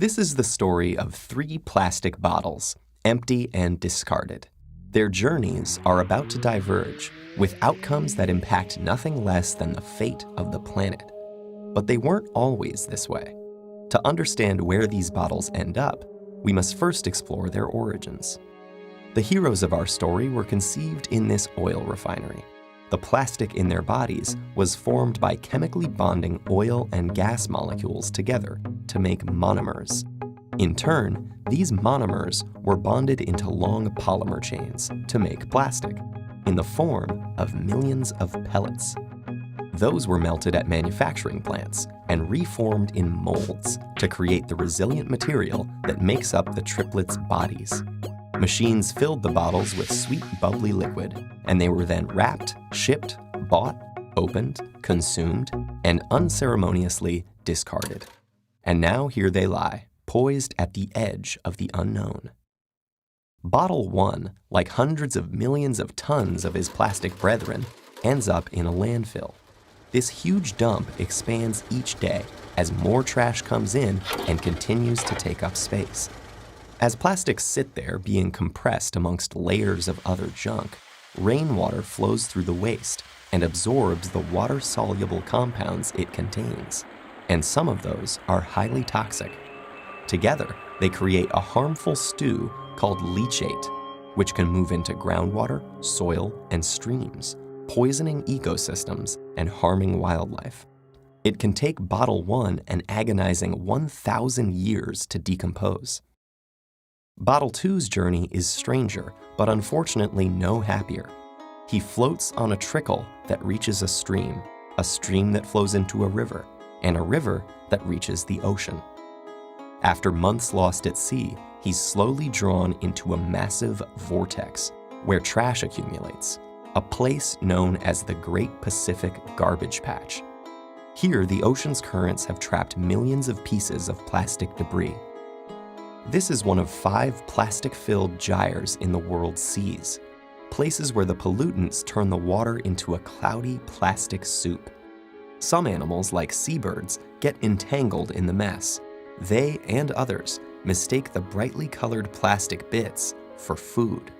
This is the story of 3 plastic bottles, empty and discarded. Their journeys are about to diverge, with outcomes that impact nothing less than the fate of the planet. But they weren't always this way. To understand where these bottles end up, we must first explore their origins. The heroes of our story were conceived in this oil refinery. The plastic in their bodies was formed by chemically bonding oil and gas molecules together to make monomers. In turn, these monomers were bonded into long polymer chains to make plastic, in the form of millions of pellets. Those were melted at manufacturing plants and reformed in molds to create the resilient material that makes up the triplets' bodies. Machines filled the bottles with sweet, bubbly liquid, and they were then wrapped, shipped, bought, opened, consumed, and unceremoniously discarded. And now here they lie, poised at the edge of the unknown. Bottle 1, like hundreds of millions of tons of his plastic brethren, ends up in a landfill. This huge dump expands each day as more trash comes in and continues to take up space. As plastics sit there being compressed amongst layers of other junk, rainwater flows through the waste and absorbs the water-soluble compounds it contains, and some of those are highly toxic. Together, they create a harmful stew called leachate, which can move into groundwater, soil, and streams, poisoning ecosystems and harming wildlife. It can take bottle 1 an agonizing 1,000 years to decompose. Bottle 2's journey is stranger, but unfortunately no happier. He floats on a trickle that reaches a stream that flows into a river, and a river that reaches the ocean. After months lost at sea, he's slowly drawn into a massive vortex where trash accumulates, a place known as the Great Pacific Garbage Patch. Here, the ocean's currents have trapped millions of pieces of plastic debris. This is one of 5 plastic-filled gyres in the world's seas, places where the pollutants turn the water into a cloudy plastic soup. Some animals, like seabirds, get entangled in the mess. They and others mistake the brightly colored plastic bits for food.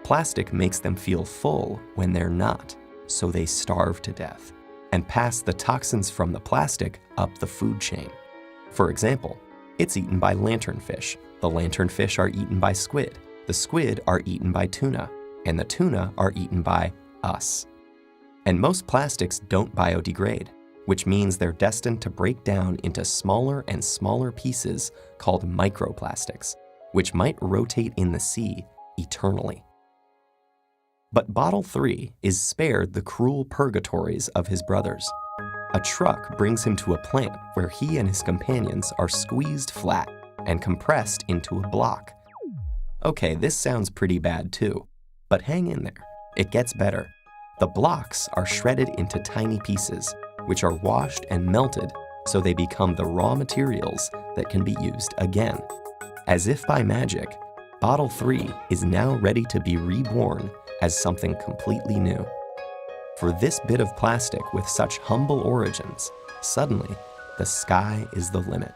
Plastic makes them feel full when they're not, so they starve to death and pass the toxins from the plastic up the food chain. For example, it's eaten by lanternfish. The lanternfish are eaten by squid. The squid are eaten by tuna. And the tuna are eaten by us. And most plastics don't biodegrade, which means they're destined to break down into smaller and smaller pieces called microplastics, which might rotate in the sea eternally. But Bottle 3 is spared the cruel purgatories of his brothers. A truck brings him to a plant where he and his companions are squeezed flat and compressed into a block. Okay, this sounds pretty bad too, but hang in there. It gets better. The blocks are shredded into tiny pieces, which are washed and melted so they become the raw materials that can be used again. As if by magic, Bottle 3 is now ready to be reborn as something completely new. For this bit of plastic with such humble origins, suddenly, the sky is the limit.